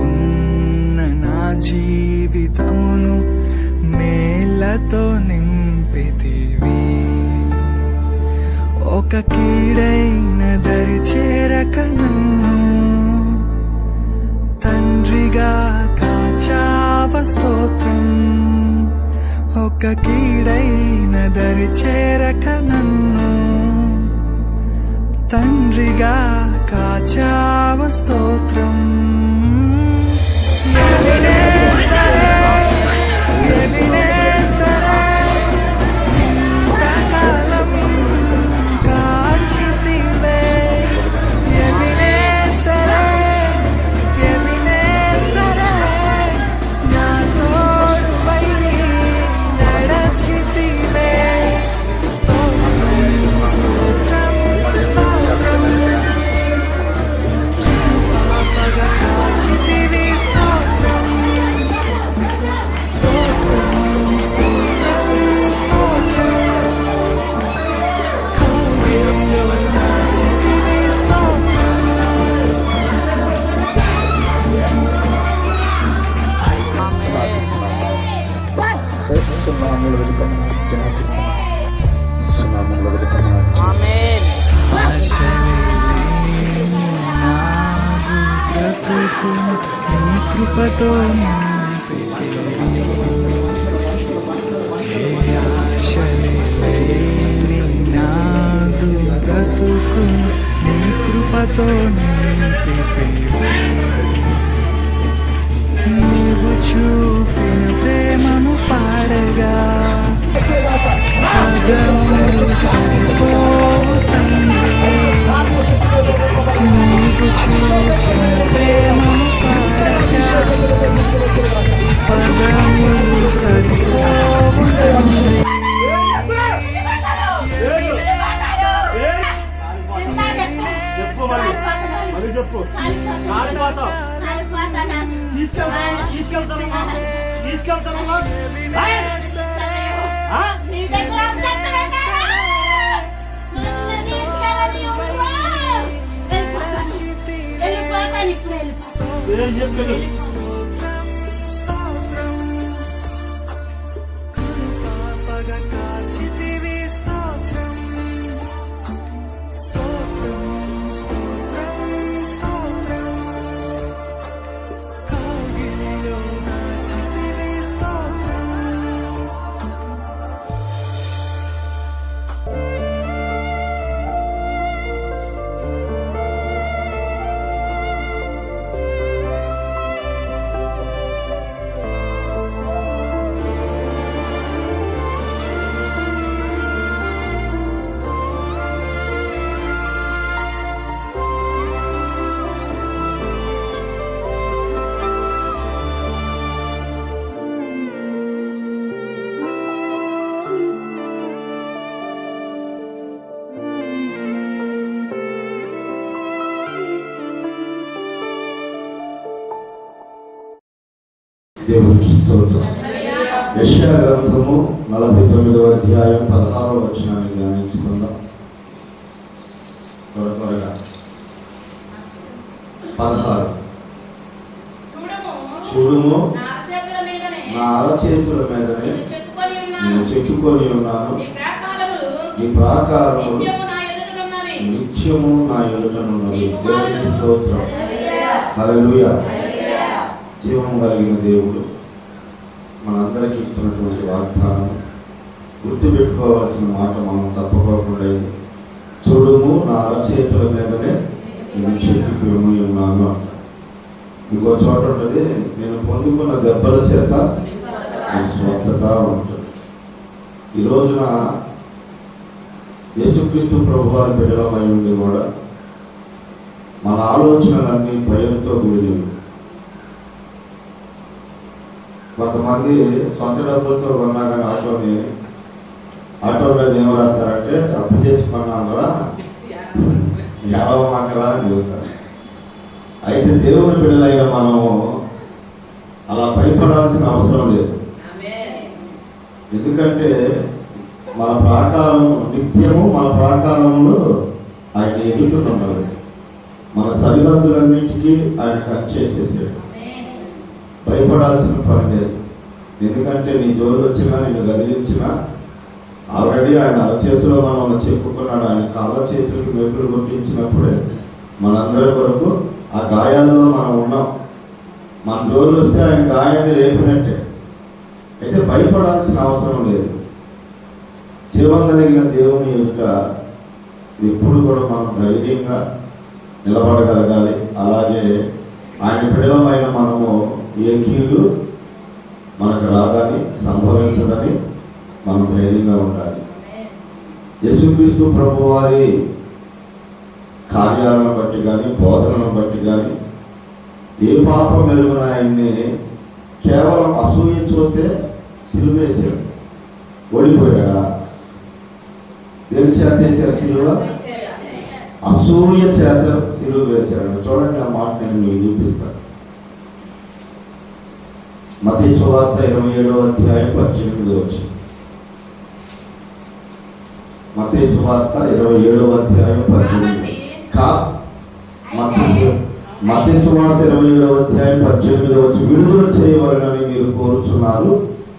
ఉన్న నా జీవితమును మేళ్లతో నింపితివి. ఒక కీడైన దరి చేరక నన్ను తండ్రిగా కాచావ స్తోత్రం. ఒక కీడైన దరి చేరక నన్ను తండ్రిగా కాచావ స్తోత్రం. ఇంతకాలం కాచితివే ఎబినేసరే, నా తోడువై నడచితివే. స్తోత్రం స్తోత్రం స్తోత్రం, కృపగా కాచితివి. స్తోత్రం స్తోత్రం స్తోత్రం స్తోత్రం, కౌగిలిలో దాచితివి. స్తోత్రం బ్రతుకు నీ కృపతో ఆశలేని నాదు బ్రతుకు నీ కృపతో నింపితివి. నీవు చూపిన ప్రేమను పాడగా పదములు సరిపోవు తండ్రి. నీవు చూపిన ప్రేమను పాడగా పదములు సరిపోవు తండ్రి. దేవునికి స్తోత్రం. యెషయా గ్రంథము 49వ అధ్యాయం 16వ వచనాన్ని ధ్యానించుకుందాం. త్వరగా 16. చూడుము నా అరచేతుల మీదనే నేను చెక్కుకొని ఉన్నాను, ఈ ప్రాకారములు నిత్యము నా ఎదుటనున్నవి. దేవునికి స్తోత్రం. హల్లెలూయా. జీవం కలిగిన దేవుడు మనందరికీ ఇస్తున్నటువంటి వాగ్దానం గుర్తుపెట్టుకోవాల్సిన మాట మనం తప్పకోకుండా. చూడుము నా అరచేతుల మీదనే నేను చెక్కుకొని ఉన్నాను. ఇంకో చోట ఉంటుంది, నేను పొందుకున్న దెబ్బల చేత నేను స్వస్థత ఉంటుంది. ఈ రోజున యేసుక్రీస్తు ప్రభువారి బిడ్డలమై ఉండి కూడా మన ఆలోచనలన్నీ భయంతో కూడినవి. కొంతమంది సొంత డబ్బులతో కొన్నా కానీ ఆటో మీద ఏం రాస్తారంటే అప్పు చేసుకున్నారా మాకలా అని చెబుతారు. అయితే దేవుని బిడ్డలైన మనము అలా భయపడాల్సిన అవసరం లేదు. ఎందుకంటే మన ప్రాకారం నిత్యము, మన ప్రాకారంలో ఆయన ఎదుగుతున్నది. మన శరీర సరిహద్దులన్నిటికీ ఆయన కట్ చేసేసాడు. భయపడాల్సిన పని లేదు. ఎందుకంటే నీ జోలు వచ్చినా నిన్ను గదిలించినా ఆల్రెడీ ఆయన అరచేతిలో మనం చెప్పుకున్నాడు. ఆయన కాళ్ళ చేతులకు మెప్పులు కొట్టించినప్పుడే మనందరి కొరకు ఆ గాయాలలో మనం ఉన్నాం. మన జోలు వస్తే ఆయన గాయాన్ని రేపినట్టే. అయితే భయపడాల్సిన అవసరం లేదు. జీవం కలిగిన దేవుని యొక్క ఎప్పుడు కూడా మనం ధైర్యంగా నిలబడగలగాలి. అలాగే ఆయన పిల్లలమైన మనము ఏ కీడు మనకు రాదని సంభవించదని మనం ధైర్యంగా ఉండాలి. యేసుక్రీస్తు ప్రభు వారి కార్యాలను బట్టి కానీ బోధనలను బట్టి కానీ ఏ పాపం మెరుగున ఆయన్ని కేవలం అసూయ చూస్తే సిలువేశాడు. ఓడిపోయాడా? దేని చేత వేసారు సిలువ? అసూయ చేత సిలువ వేశాడు. చూడండి, ఆ మాట నేను మీకు చూపిస్తాను. మత్తయి సువార్త 27వ అధ్యాయం 18వ వచనం. మత్తయి సువార్త 27వ అధ్యాయం 18. మత్తయి సువార్త 27వ అధ్యాయం 18వ వచనం. విడుదల చేయవలనని మీరు కోరుచున్నారు,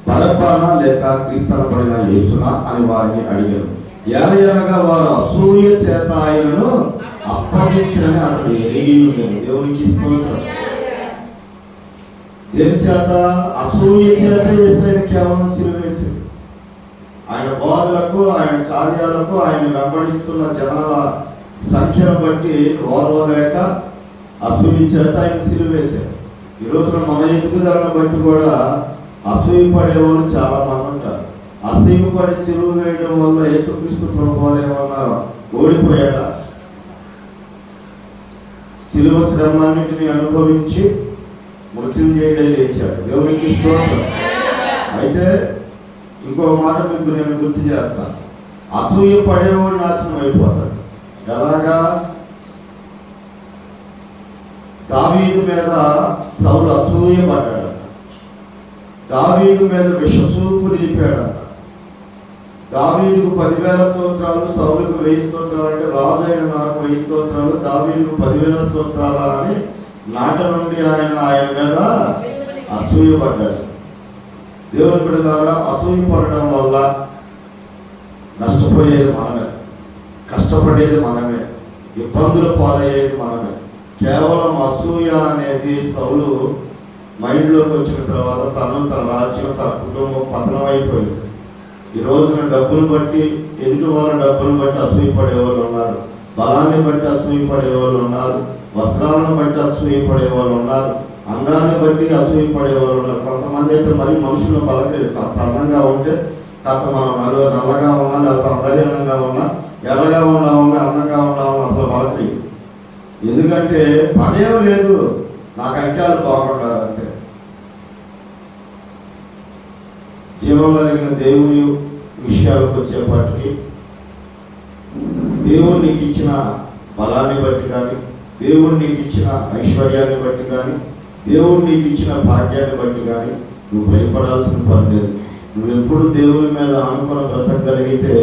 బరబ్బనా లేక క్రీస్తునబడిన యేసునా అని వారిని అడిగారు. ఏలయనగా వారు అసూయ చేత ఆయనను అప్పగించని అతడు ఎరిగి ఉండేది. దేవునికి స్తోత్రం. దేని చేత? అసూయ చేత యేసయ్యను కేవలం సిలువ వేశాడు. ఆయన బోధలకు, ఆయన కార్యాలకు, ఆయన వెంబడిస్తున్న జనాల సంఖ్యను బట్టి ఓర్వలేక అసూయ చేత ఆయన సిలువ వేశాడు. ఈ రోజున మన ఎదుగుదలను బట్టి కూడా అసూయ పడేవాళ్ళు చాలా మంది ఉంటారు. అసూయ పడి సిలువ వేయడం వల్ల యేసుక్రీస్తు ప్రభువారు ఏమన్నా ఓడిపోయాడా? సిలువ శ్రమన్నిటిని అనుభవించి మృత్యుంజయుడై లేచాడు. దేవునికి స్తోత్రం. అయితే ఇంకో మాట మీకు నేను గుర్తు చేస్తాను. అసూయ పడేవాడు నాశనం అయిపోతాడు. ఎలాగా? దావీదు మీద సౌలు అసూయ పడ్డాడు. దావీదు మీద విషసూపు నిలిపాడంట. దావీదుకు 10,000 స్తోత్రాలు, సౌలుకు 1000 స్తోత్రాలు. అంటే రాజు అయిన నాకు 1000 స్తోత్రాలు, దావీదుకు 10,000 స్తోత్రాలా అని నాట నుండి ఆయన మీద అసూయ పడ్డాడు. దేవుని బిడ్డలారా, అసూయ పడడం వల్ల నష్టపోయేది మనమే, కష్టపడేది మనమే, ఇబ్బందులు పాలయ్యేది మనమే. కేవలం అసూయ అనేది సౌలు మైండ్లోకి వచ్చిన తర్వాత తన రాజ్యం, తన కుటుంబం పతనం అయిపోయింది. ఈ రోజున డబ్బులు బట్టి, ఎదుటి వాళ్ళ డబ్బులు బట్టి అసూయ పడేవాళ్ళు ఉన్నారు, బలాన్ని బట్టి అసూయ పడేవాళ్ళు ఉన్నారు, వస్త్రాలను బట్టి అసూయ పడేవాళ్ళు ఉన్నారు, అంగాన్ని బట్టి అసూయ పడేవాళ్ళు ఉన్నారు. కొంతమంది అయితే మరి మనుషులు బలకి అందంగా ఉంటే కాస్త మనం నల్లగా ఉన్నా, లేకపోతే అందరినంగా ఉన్నా, ఎర్రగా ఉన్నామన్నా, అందంగా ఉన్నామన్నా అసలు బలకి. ఎందుకంటే పనేం లేదు, నాకంటే వాళ్ళు బాగుంటారు అంతే. జీవం కలిగిన దేవుని విషయాలకు వచ్చేపాటికి దేవుడు నీకు ఇచ్చిన బలాన్ని బట్టి కానీ, దేవుడు నీకు ఇచ్చిన ఐశ్వర్యాన్ని బట్టి కానీ, దేవుడు నీకు ఇచ్చిన భాగ్యాన్ని బట్టి కానీ నువ్వు భయపడాల్సిన పని లేదు. నువ్వు ఎప్పుడు దేవుని మీద ఆనుకుని బ్రతకగలిగితే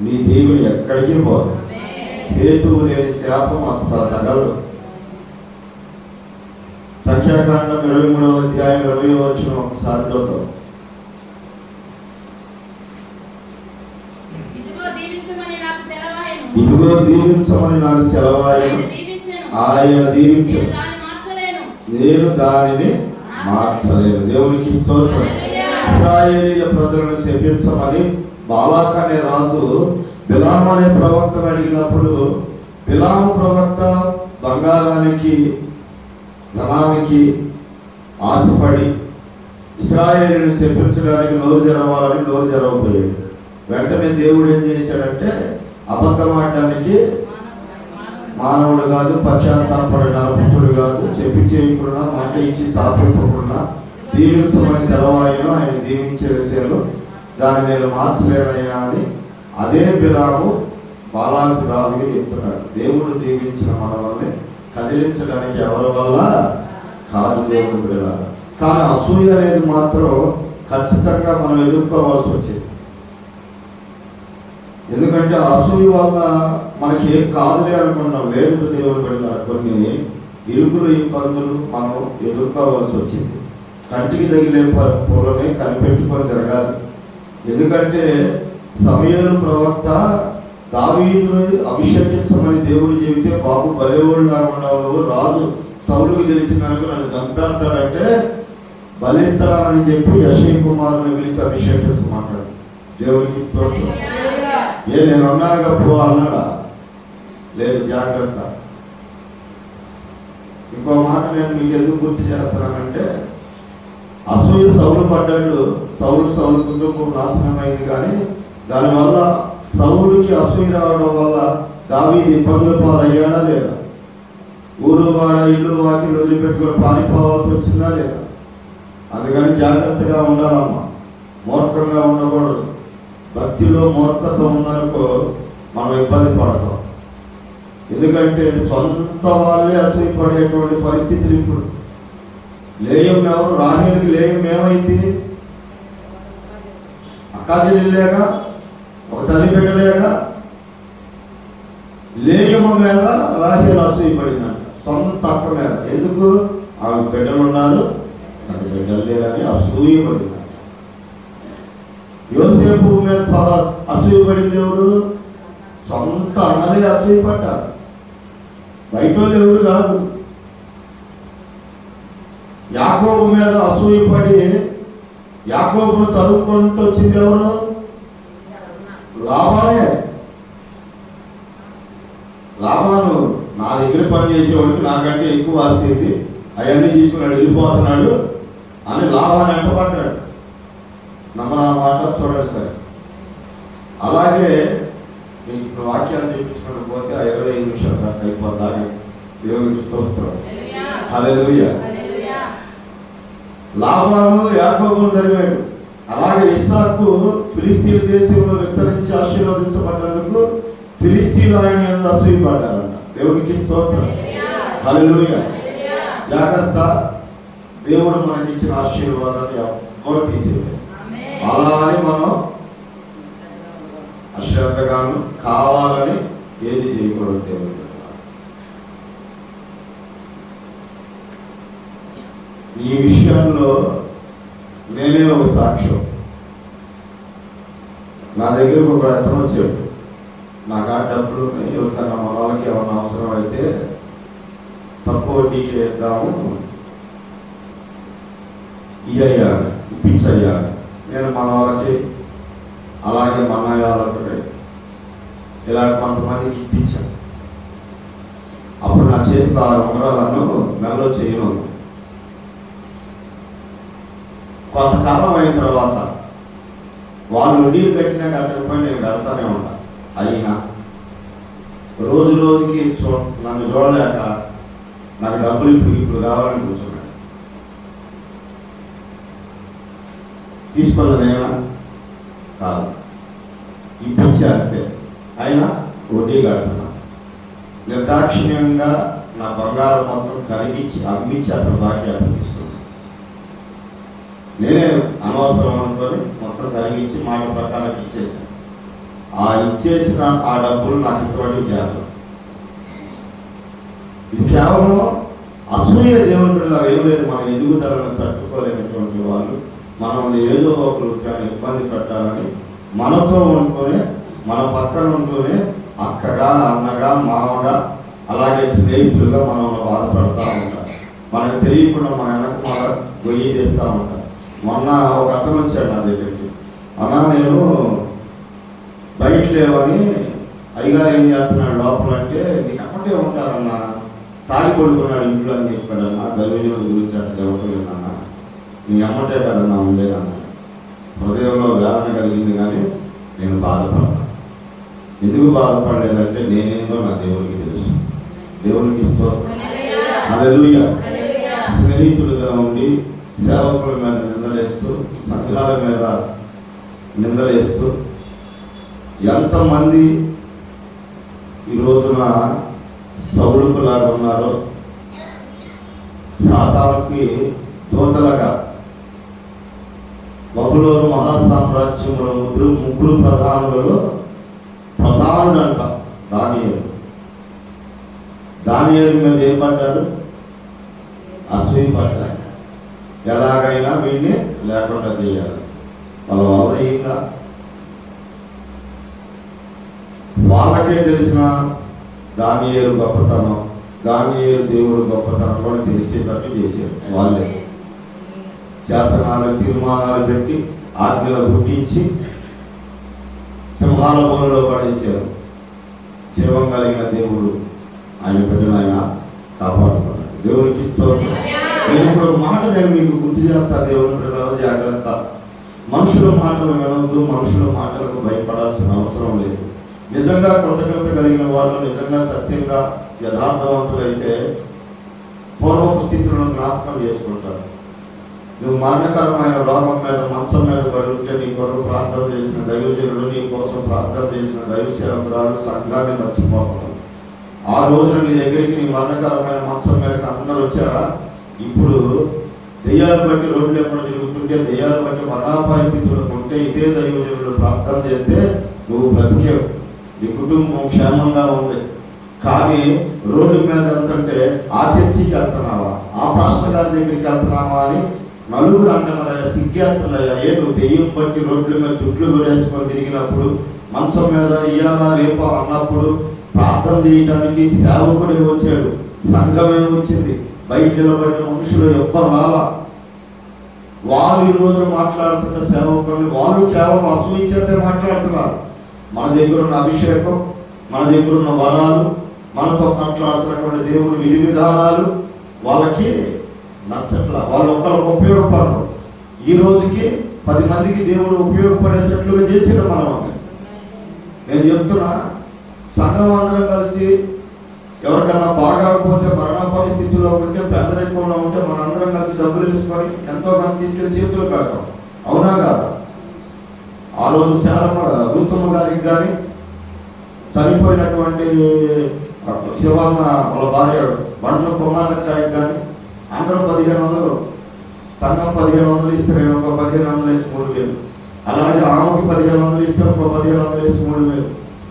నీ దేవుని ఎక్కడికి పోదు. హేతువు లేని శాపం అస్సలు తగలదు. సంఖ్యాకాండం 23వ అధ్యాయం 20వ వచనం ఒకసారి చూద్దాం. ఇదిగో దీవించమని నాకు సెలవాయను, ఆయన దీవించను, నేను దానిని మార్చలేను. దేవునికి స్తోత్రం. ఇశ్రాయేలీయ ప్రజలను శపించమని బాలాక్ అనే రాజు బిలాము అనే ప్రవక్తను అడిగినప్పుడు, బిలాము ప్రవక్త బంగారానికి, ధనానికి ఆశపడి ఇశ్రాయేలీయులను శపించడానికి నోరు తెరవాలని నోరు తెరవబోయాడు. వెంటనే దేవుడు ఏం చేశాడంటే, అబద్ధమాడడానికి మానవుడు కాదు, పశ్చాత్తాపడే నరపుత్రుడు కాదు, చెప్పి చేయకుండా, మాట ఇచ్చి తాపకుండా దీవించమని సెలవాయిను, ఆయన దీవించే విషయాలు దాన్ని నేను మార్చలేనయ్యా అని అదే బిలాము బాలాకు రాజుగా చెప్తున్నాడు. దేవుడు దీవించిన మనల్ని కదిలించడానికి ఎవరి వల్ల కాదు, దేవుడు బిలాలు. కానీ అసూయ అనేది మాత్రం ఖచ్చితంగా మనం ఎదుర్కోవాల్సి వచ్చింది. ఎందుకంటే అసూయ వల్ల మనకి ఏం కాదులే అనుకున్నాం. లేదు దేవుడు పెడతారు. కొన్ని ఇరుకులు ఇబ్బందులు మనం ఎదుర్కోవాల్సి వచ్చింది. కంటికి తగిలే పూలని కనిపెట్టుకొని తిరగాలి. ఎందుకంటే సమూయేలు ప్రవక్త దావీదును అభిషేకించమని దేవుడు చెబితే బాబు బలేవాళ్ళుగా ఉండవు, రాజు సౌలుకి తెలిసినాక నన్ను చంపేస్తాడంటే బలిస్తానని చెప్పి యెషయా కుమారుని పిలిచి అభిషేకించమన్నాడు. దేవునికి స్తోత్రం. నేను అన్నానుగా పో అన్నాడా? లేదు, జాగ్రత్త. ఇంకో మాట నేను మీకు ఎందుకు గుర్తు చేస్తున్నానంటే, అసూయ సౌలు పడ్డాడు. సౌలు కుటుంబం నాశనం అయింది. కానీ దానివల్ల సౌలుకి అసూయ రావడం వల్ల దావీదు ఇబ్బందుల పాలయ్యాడా లేదా? ఊరు వాడ ఇల్లు వాకిలు వదిలిపెట్టుకొని పారిపోవాల్సి వచ్చిందా లేదా? అందుకని జాగ్రత్తగా ఉండాలమ్మా, మూర్ఖంగా ఉండకూడదు. భక్తిలో మూర్ఖత ఉందనుకో మనం ఇబ్బంది పడతాం. ఎందుకంటే సొంత వాళ్ళే అసూయపడేటువంటి పరిస్థితులు ఇప్పుడు. లేయం ఎవరు? రాహేలుకి లేయం ఏమైంది? అక్కాచెల్లి లేక, ఒక తల్లి బిడ్డలేక లేయమ్మ మీద రాహేలు అసూయపడిందంట, సొంత అక్క మీద. ఎందుకు? ఆమె బిడ్డలు ఉన్నారు, నాకు బిడ్డలు లేరని అసూయపడిందంట. యోసేపు మీద అసూయపడింది ఎవరు? సొంత అన్నలే అసూయపడ్డారు, బయట ఎవరు కాదు. యాకోబు మీద అసూయపడి యాకోబును తరుముకుంటూ వచ్చింది ఎవరు? లాబానే. లాబాను నా దగ్గర పని చేసేవాడికి నాకంటే ఎక్కువ ఆస్తి, అవన్నీ తీసుకున్నాడు, వెళ్ళిపోతున్నాడు అని లాబాను వెంటపడ్డాడు. నమ్మరా మాట? చూడండి సరే. అలాగే మీకు ఇప్పుడు వాక్యాలు చూపించుకుంటూ పోతే 25 నిమిషాలు దాకా అయిపోతాయి. దేవునికి స్తోత్రం. హల్లెలూయా. లాబాను యాకోబును తరిమాడు. అలాగే ఇస్సాకు ఫిలిస్తీన్ దేశంలో విస్తరించి ఆశీర్వదించబడ్డందుకు ఫిలిస్తీన్ ఆయన మీద అసూయపడ్డారంట. దేవునికి స్తోత్రం. హల్లెలూయా. జాగ్రత్త, దేవుడు మనకి ఇచ్చిన ఆశీర్వాదాన్ని ఎవరు తీసేయాలి. అలా అని మనం అశ్రద్ధగాను కావాలని ఏది చేయకూడదు. దేవుడు ఈ విషయంలో నేనే ఒక సాక్ష్యం. నా దగ్గరకు ఒక అతను వచ్చాడు, నాకు ఆ డబ్బులు ఎవరికన్నా మన వాళ్ళకి ఏమన్నా అవసరం అయితే తక్కువ వడ్డీకి వేద్దాము, ఇయ్యా ఇప్పించయ్యా. నేను మన వాళ్ళకి అలాగే మన వాళ్ళకి ఇలా కొంతమందికి ఇప్పించాను. అప్పుడు నా చేతికి 6 ఉంగరాలను మెడలో చేయను. కొంతకాలం అయిన తర్వాత వాళ్ళు వడ్డీలు కట్టినా కట్టకపోయి నేను కడతానే ఉంటాను. అయినా రోజు రోజుకి నన్ను చూడలేక నాకు డబ్బులు ఇప్పుడు కావాలని కూర్చున్నాడు. తీసుకున్నదేనా? కాదు, ఇప్పించే అంతే. అయినా వడ్డీ కడుతున్నా. నిర్దాక్షిణ్యంగా నా బంగారం మొత్తం కరిగించి అమ్మించి అతను బాకీ అతను తీసుకున్నాను. నేనే అనవసరం అనుకొని మొత్తం కరిగించి మాట ప్రకారం ఇచ్చేసాను. ఆ ఇచ్చేసిన ఆ డబ్బులు నాకు ఇంతవరకు చేయాలి. ఇది కేవలం అసూయ. దేవుని పిల్లలు ఏం లేదు, మన ఎదుగుదలను తట్టుకోలేనటువంటి వాళ్ళు మనల్ని ఏదో ఒక ఇబ్బంది పెట్టాలని మనతో ఉంటూనే, మన పక్కన ఉంటూనే అక్కగా, అన్నగా, మామగా, అలాగే స్నేహితులుగా మనల్ని బాధపడతా ఉంటారు. మనకు తెలియకుండా మన వెనక మన గొయ్యి చేస్తూ ఉంటారు. మొన్న ఒక అతను వచ్చాడు నా దగ్గరికి, అన్నా నేను బయట లేవని అయ్యగారు ఏం చేస్తున్నాడు లోపల అంటే, నీకు అక్కడే ఉంటారన్నా, తాగి పడుకున్నాడు ఇంట్లో అని చెప్పాడన్నా. దైవజనుల గురించి అట్లా చెప్పలేదన్నా, నీ అమ్మటే కదన్నా ఉండేదన్నా. హృదయంలో వేదన కలిగింది కానీ నేను బాధపడతాను. ఎందుకు బాధపడలేదంటే నేనేందో నా దేవునికి తెలుసు. దేవునికి స్తోత్రం. హల్లెలూయా. స్నేహితులుగా ఉండి సేవకుల మీద నిందలేస్తూ, సంఘాల మీద నిందలేస్తూ ఎంతమంది ఈ రోజున సౌలుకులాగా ఉన్నారో, సాతానుకి దూతలుగా. బబులోను మహాసామ్రాజ్యంలో ముగ్గురు ప్రధానులలో ప్రధానుడంట దానియేలు. దానియేలు మీద ఏం పడ్డాడు? పడ్డారు. ఎలాగైనా వీడిని లేకుండా చేయాలి. వాళ్ళ వల్ల ఇంకా వాళ్ళకే తెలిసిన దానియేలు గొప్పతనం, దానియేలు దేవుడు గొప్పతనం కూడా తెలిసేటట్టు చేశారు. వాళ్ళే శాసనాలు తీర్మానాలు పెట్టి ఆజ్ఞలు పుట్టించి సింహాల బోనులో పడేశారు. జీవం కలిగిన దేవుడు ఆయన బిడ్డను ఆయన కాపాడుకున్నాడు. దేవునికి స్తోత్రం. నేను ఇప్పుడు మాట నేను మీకు గుర్తు చేస్తాను. దేవుని బిడ్డల జాగ్రత్త. మనుషుల మాటలు వినవద్దు, మనుషుల మాటలకు భయపడాల్సిన అవసరం లేదు. నిజంగా కృతజ్ఞత కలిగిన వాళ్ళు, నిజంగా సత్యంగా యథార్థవంతులైతే పూర్వపు స్థితులను జ్ఞాపకం చేసుకుంటారు. నువ్వు మరణకరమైన రోగం మీద మంచం మీద పడి ఉంటే నీ కొరకు ప్రార్థన చేసిన దైవజనుడు, నీ కోసం ప్రార్థన చేసిన దైవసేవకురాలు సంఘాన్ని మర్చిపోతున్నావు. ఆ రోజున నీ దగ్గరికి నీ మరణకరమైన మంచం మీదకి అందరూ వచ్చారా? ఇప్పుడు దెయ్యాలు బట్టి రోడ్లు ఎక్కడ తిరుగుతుంటే, దెయ్యాలు బట్టి మరణాపాయ స్థితులు ఉంటే ఇదే దైవజనుడు ప్రార్థన చేస్తే నువ్వు బ్రతికేవు, నీ కుటుంబం క్షేమంగా ఉంది. కానీ రోడ్డు మీద వెళ్తుంటే ఆ చర్చికి వెళ్తున్నావా, ఆ పాస్టర్ గారి దగ్గరికి వెళ్తున్నావా అని నలుగురు అంటున్నారా? సిగ్గేస్తున్నాయా? నువ్వు దెయ్యం బట్టి రోడ్ల మీద చుట్లు వేసుకొని తిరిగినప్పుడు, మంచం మీద ఇయ్యాలా రేపా అన్నప్పుడు ప్రార్థన చేయడానికి సేవకుడే వచ్చాడు, సంఘమే వచ్చింది. బయట నిలబడిన మనుషులు ఎవ్వరు రాలా. వాళ్ళు ఈ రోజు మాట్లాడుతున్న సేవకులు వాళ్ళు కేవలం అసూయ చేతే మాట్లాడుతున్నారు. మన దగ్గర ఉన్న అభిషేకం, మన దగ్గర ఉన్న వరాలు, మనతో మాట్లాడుతున్నటువంటి దేవుని విధి విధానాలు వాళ్ళకి నచ్చట్లా. వాళ్ళు ఒక్కరికి ఉపయోగపడరు. ఈ రోజుకి 10 మందికి దేవుడు ఉపయోగపడేటట్లుగా చేసాడు మనం. నేను చెప్తున్నా, సంఘం అందరం కలిసి ఎవరికన్నా బాగాకపోతే, మరణ పరిస్థితుల్లో ఉంటే, పేదరికంలో ఉంటే మనందరం కలిసి డబ్బులు తీసుకొని ఎంతో మంది తీసుకెళ్ళి చేతులు పెడతాం. అవునా కాదా? ఆ రోజు శారమ్మ రూతమ్మ గారికి కానీ, చనిపోయినటువంటి శివమ్మ వాళ్ళ భార్య బండ్ల కుమారకాయకి కానీ అందరూ 1500, సంఘం 1500 ఇస్తే నేను ఒక 1500 వేసి 3000, అలాగే ఆమెకి 1500 ఇస్తే ఒక 1500 వేసి 3000.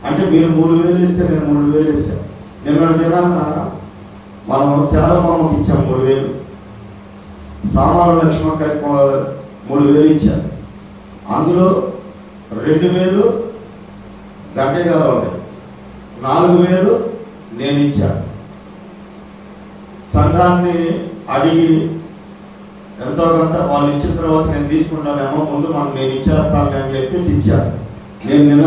అంటే మీరు 3000 ఇస్తే నేను 3000 వేసాను. నిన్న దినాన మనం శారమ్మకి ఇచ్చాం 3000, సామాను లక్ష్మక్కకి 3000 ఇచ్చాను. అందులో 2000 గంటే గారు ఉన్నాయి, 4000 నేను ఇచ్చాను. సంఘాన్ని అడిగి ఎంతో కొంత వాళ్ళు ఇచ్చిన తర్వాత నేను తీసుకుంటానేమో, ముందు నేను ఇచ్చేస్తాను అని చెప్పేసి ఇచ్చాను. నేను నిన్న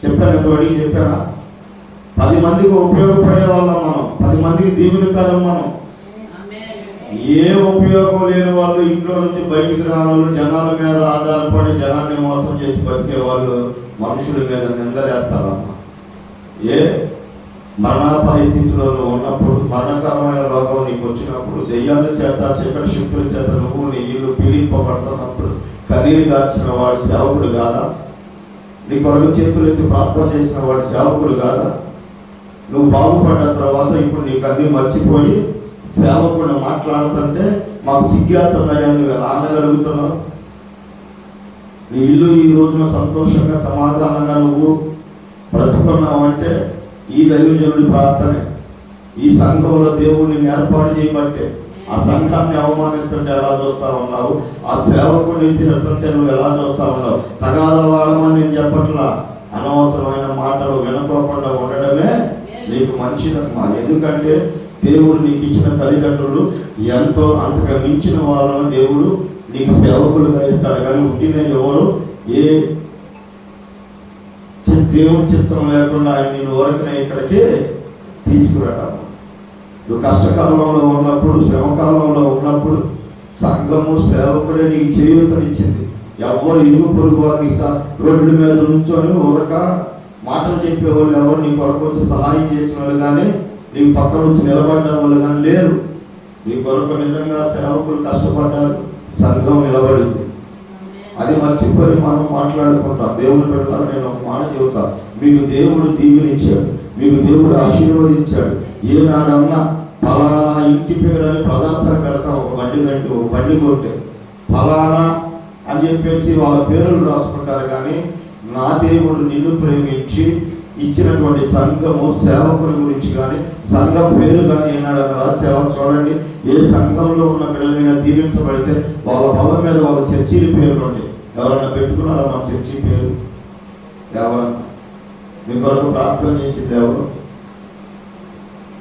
చెప్పాను ఎంతో అడిగి చెప్పానా? 10 మందికి ఉపయోగపడే వాళ్ళం మనం, 10 మందికి దీవెనకాలం మనం. ఏ ఉపయోగం లేని వాళ్ళు, ఇంట్లో నుంచి బయటికి రావాలి, జనాల మీద ఆధారపడి జనాన్ని మోసం చేసి బతికే వాళ్ళు మనుషుల మీద నిందలేస్తారమ్మా. ఏ మరణ పరిస్థితులలో ఉన్నప్పుడు, మరణకరమైన రోగం నీకు వచ్చినప్పుడు, దెయ్యాల చేత చీకటి శక్తుల చేత నువ్వు నీ ఇల్లు పీడింపబడుతున్నప్పుడు కన్నీరు గార్చిన వాడు సేవకుడు కాదా? నీ కొరకు చేతులు ఎత్తి ప్రార్థన చేసిన వాడు సేవకుడు కాదా? నువ్వు బాగుపడ్డ తర్వాత ఇప్పుడు నీకు అన్నీ మర్చిపోయి సేవకుడు మాట్లాడుతుంటే మాకు సిగ్గేస్తున్నాయా? నువ్వు ఎలా అనగలుగుతున్నావు? నీ ఇల్లు ఈ రోజున సంతోషంగా సమాధానంగా నువ్వు బ్రతుకున్నావు అంటే ఈ దైవజనుడి ప్రార్థనే. ఈ సంఘంలో దేవుడిని ఏర్పాటు చేయబట్టే. ఆ సంఘాన్ని అవమానిస్తుంటే ఎలా చూస్తా ఉన్నావు? ఆ సేవకుడిని తిరుగుతుంటే నువ్వు ఎలా చూస్తా ఉన్నావు? సగాల వాళ్ళమని నేను చెప్పట్లా. అనవసరమైన మాటలు వినుకోకుండా ఉండడమే నీకు మంచిదమ్మా. ఎందుకంటే దేవుడు నీకు ఇచ్చిన తల్లిదండ్రులు ఎంతో అంతగా మించిన వాళ్ళను దేవుడు నీకు సేవకులుగా ఇస్తాడు. కానీ పుట్టిన ఎవరు ఏ దేవుని చిత్తం లేకుండా ఆయన నేను వరకునే ఇక్కడికి తీసుకురావడం. నువ్వు కష్టకాలంలో ఉన్నప్పుడు, శ్రమకాలంలో ఉన్నప్పుడు సంఘము సేవకుడే నీకు చేయూతనిచ్చింది. ఎవరు ఇరుగు పొరుగు వారిని రోడ్ల మీద నుంచొని ఊరక మాటలు చెప్పేవాళ్ళు ఎవరు నీ కొరకు వచ్చి సహాయం చేసిన వాళ్ళు కానీ, నీకు పక్క నుంచి నిలబడ్డ వాళ్ళు కానీ లేరు. నీ కొరకు నిజంగా సేవకులు కష్టపడ్డారు, సంఘం నిలబడింది. అది మర్చిపోయి మనం మాట్లాడుకుంటాం. దేవుడు పెడతారు. నేను ఒక మాట చెబుతా, మీకు దేవుడు దీవెనిచ్చాడు, మీకు దేవుడు ఆశీర్వదించాడు. ఏనాడన్నా ఫలానా ఇంటి పేరు అని ప్రదర్శన పెడతాం. ఒక బండి కొట్టే ఫలానా అని చెప్పేసి వాళ్ళ పేర్లు రాసుకుంటారు. కానీ నా దేవుడు నిన్ను ప్రేమించి ఇచ్చినటువంటి సంఘము సేవకుల గురించి కానీ సంఘం పేరు కానీ ఏనాడన్నా సేవ చూడండి. ఏ సంఘంలో ఉన్న బిడ్డలైనా దీవించబడితే వాళ్ళ పొలం మీద వాళ్ళ చర్చీల పేర్లు ఉంటాయి. ఎవరన్నా పెట్టుకున్నారా మా చర్చి పేరు? ఎవరన్నా మీ కొరకు ప్రార్థన చేసింది ఎవరు?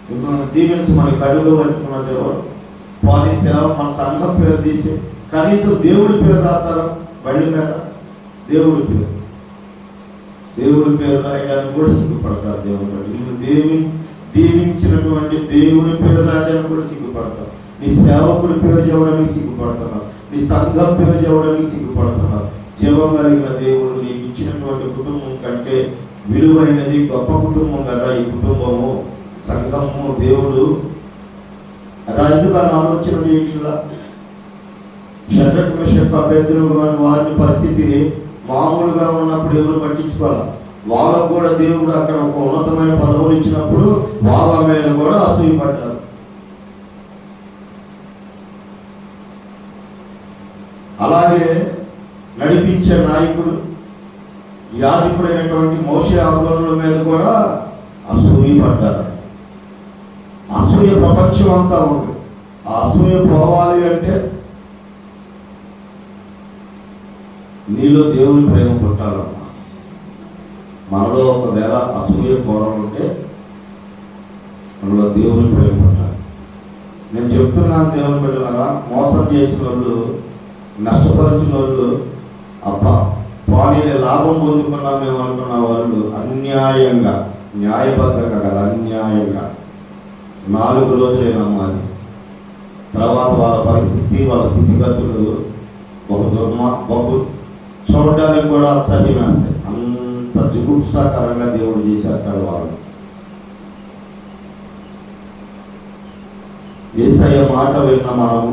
మిమ్మల్ని దీవించమని కడుగులో పట్టుకున్నది ఎవరు? వారి సేవ మన సంఘం పేరు తీసి కనీసం దేవుడి పేరు రాస్తారా బండి మీద? దేవుడి పేరు రాయడానికి కూడా సిగ్గుపడతారు. దేవుడు వీళ్ళు దీవించినటువంటి దేవుని పేరు రాయడానికి కూడా సిగ్గుపడతారు. నీ సేవకుడి పేరు చెప్పడానికి సిగ్గుపడుతున్నారు. నీ సంఘం పేరు చెప్పడానికి సిగ్గుపడుతున్నారు. జీవం కలిగిన దేవుడు నీకు ఇచ్చినటువంటి కుటుంబం కంటే విలువైనది గొప్ప కుటుంబం కదా ఈ కుటుంబము, సంఘము. దేవుడు అది ఎందుకు అని ఆలోచన చేయట్లా? షడ్రక్ మెషక్ అభ్యర్థులు వారిని పరిస్థితి మామూలుగా ఉన్నప్పుడు ఎవరు పట్టించుకోవాలి. వాళ్ళకు కూడా దేవుడు అక్కడ ఒక ఉన్నతమైన పదవులు ఇచ్చినప్పుడు వాళ్ళ మీద కూడా అసూయపడ్డారు. అలాగే నడిపించే నాయకుడు యాజకుడైనటువంటి మోషే అహరోనుల మీద కూడా అసూయపడ్డారు. అసూయ ప్రపంచం అంతా ఉంది. ఆ అసూయ పోవాలి అంటే నీలో దేవుని ప్రేమ పుట్టాలమ్మా. మనలో ఒకవేళ అసూయ కోరం ఉంటే మనలో దేవుని ప్రేమ పుట్టాలి. నేను చెప్తున్నాను దేవుని బిడ్డలారా, మోసం చేసిన వాళ్ళు, నష్టపరిచిన వాళ్ళు, అబ్బా వాణిని లాభం పొందుకున్నాం మేము అనుకున్న వాళ్ళు అన్యాయంగా, న్యాయబద్ధంగా కదా, అన్యాయంగా 4 రోజులే నమ్మాలి. తర్వాత వాళ్ళ పరిస్థితి, వాళ్ళ స్థితిగతులు ఒక చూడడానికి కూడా అసహ్యమేస్తాయి. అంత జిగుప్సాకరంగా దేవుడు చేసేస్తాడు వాళ్ళు. యేసయ్య మాట విన్న మనము,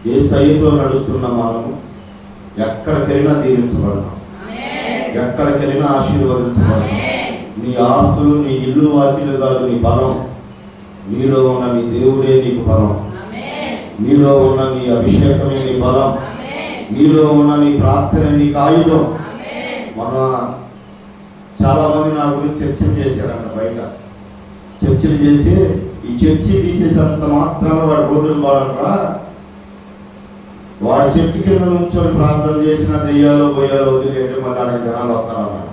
యేసయ్యతో నడుస్తున్న మనము ఎక్కడికెళ్ళినా దీవించబడతాం, ఎక్కడికెళ్ళినా ఆశీర్వదించబడతాం. నీ ఆస్తులు, నీ ఇల్లు వాకిలు కాదు నీ బలం. నీలో ఉన్న నీ దేవుడే నీకు బలం. నీలో ఉన్న నీ అభిషేకమే నీ బలం. నీలో ఉన్న నీ ప్రార్థన నీకు ఆయుధం. మన చాలా మంది నా గురించి చర్చలు చేశారంట బయట. చర్చలు చేసి ఈ చర్చి తీసేసినంత మాత్రాన వాడు రోడ్డును వాడరా, వాడి చెట్టు కింద నుంచొని ప్రార్థన చేసిన దెయ్యాలో పోయాలో వదిలేంటే మళ్ళీ అక్కడ జనాలు వస్తారన్నమాట.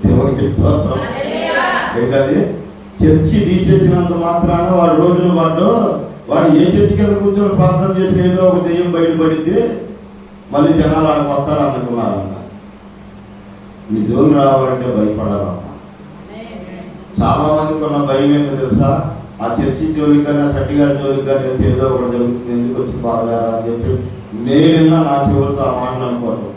దేవునికి స్తోత్రం. ఏంటది? చర్చి తీసేసినంత మాత్రాన వాడు రోడ్డును వాడు ఏ చెట్టు కింద కూర్చొని ప్రార్థన చేసిన ఏదో ఒక దెయ్యం బయటపడిద్ది మళ్ళీ జనాలు ఆడికి వస్తారు అనుకున్నారన్న. నిజం రావాలంటే భయపడాలమ్మా. చాలా మందికి ఉన్న భయం ఏంటో తెలుసా? ఆ చర్చి జోలికి కానీ, ఆ సట్టిగారి జోలికి కానీ ఏదో ఒకటి జరుగుతుంది, ఎందుకు వచ్చి బాగారా అని చెప్పి నేనన్నా నా చెవులతో ఆ మాటలు అనుకోను.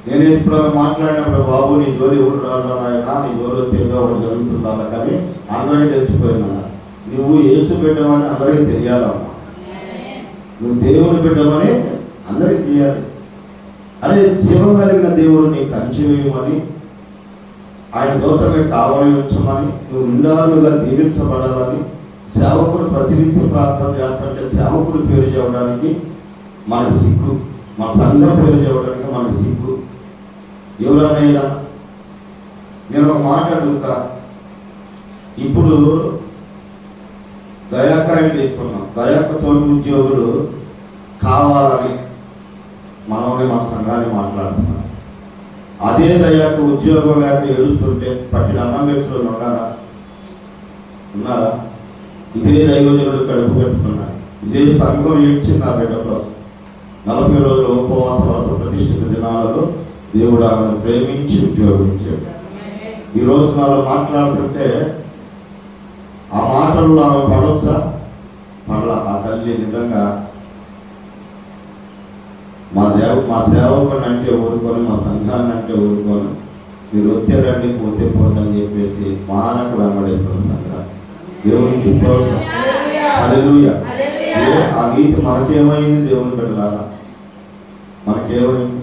నేను ఎప్పుడైనా మాట్లాడినప్పుడు బాబు నీ జోలి ఎవరు రాడు నాయన, నీ జోలి ఏదో ఒకటి జరుగుతుందా కానీ అందరికీ తెలిసిపోయినా. నువ్వు యేసు బిడ్డమని అందరికీ తెలియాలమ్మా. నువ్వు దేవుని బిడ్డమని అందరికీ తెలియాలి. అరే జీవం కలిగిన దేవుడు నీ కంచె వేయమని, ఆయన దూతగా కావాలి ఉంచమని, నువ్వు నిండాలుగా దీవించబడాలని సేవకుడు ప్రతినిత్యం ప్రార్థన చేస్తుంటే సేవకుడు పేరు చేయడానికి మనకు సిగ్గు, మన సంఘం పేరు చేయడానికి మనకు సిగ్గు. ఎవరైనా నేను ఒక మాట అడుగుతా. ఇప్పుడు దయాకాయలు తీసుకున్నాం. దయాక తోటి ఉద్యోగులు కావాలని మనల్ని మన సంఘాన్ని మాట్లాడుతున్నారు. అదే దయాకు ఉద్యోగం లేక ఏడుస్తుంటే పట్టిన అన్నం వ్యక్తులు ఉన్నారా? ఇదే దైవజనుడు కడుపు పెట్టుకున్నారు. ఇదే సంఘం ఏడ్చింది నా బిడ్డ కోసం. 40 రోజుల ఉపవాస వ్రత ప్రతిష్ఠిత దినాలలో దేవుడు ఆమెను ప్రేమించి ఉద్యోగించాడు. ఈరోజు నాలో మాట్లాడుతుంటే ఆ మాటల్లో ఆమె పడవచ్చా? పడల. ఆ తల్లి నిజంగా మా సేవకుని అంటే ఊరుకొని, మా సంఘాన్ని అంటే ఊరుకొని, మీరు వచ్చారండి పోతే పోండి అని చెప్పేసి మానకు వెంబడిస్తున్న సంఘాన్ని దేవునికి స్తోత్రం. హల్లెలూయా. ఆ నీతి మనకేమైంది? దేవుని బిడ్డలారా మనకేమైంది?